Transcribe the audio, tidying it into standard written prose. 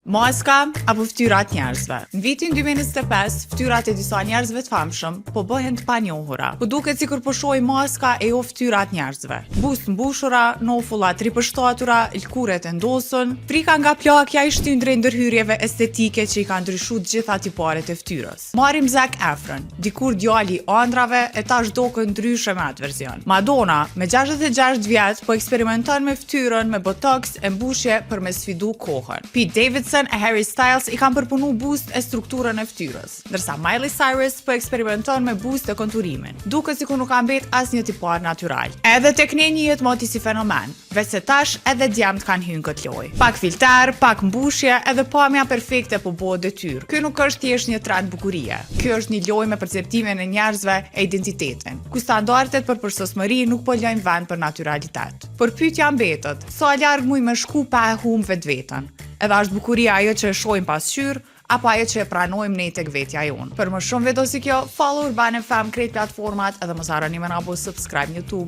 Maska apo fytyrat njerëzve. Në vitin 2025, fytyrat e disa njerëzve të famshëm po bëhen të panjohura. Po duket sikur po shohim maska e jo fytyrat njerëzve. Buzë mbushura, nofulla tripërshtatura, lëkuret e ndosën, frika nga plakja i shtyn drejt ndërhyrjeve estetike që i kanë ndryshuar të gjitha tiparet e fytyrës. Marrim Zac Efron, dikur djali i andrave e tash dokën ndryshe me atë version. Madonna, me 66 vjet, po eksperimenton me fytyrën me botox e mbushje për me sfidu kohën. Pete Davidson e Harry Styles i kanë përpunu boost e strukturën e fytyrës, ndërsa Miley Cyrus po eksperimenton me boost e konturimin. Duket sikur nuk ka mbet asnjë tipar natyral. Edhe tek ne njihet moti si fenomen, veç se tash edhe djemt kanë hyrë këtë lojë. Pak filter, pak mbushje, edhe pamja perfekte po bëhet detyrë. Ky nuk është thjesht një trend bukurie. Ky është një lojë me perceptimin e njerëzve e identitetin, ku standardet për përsosmëri nuk po lajnë vend për natyralitet. Por pyetja mbetet, sa larg muj me shku pa e humb vetveten? Edhe është bukuria ajo që e shohim pasqyrë, apo ajo që e pranojmë ne tek vetja jonë. Për më shumë video si kjo, follow Urban FM krejt platformat edhe mos harroni me na bëj subscribe në YouTube.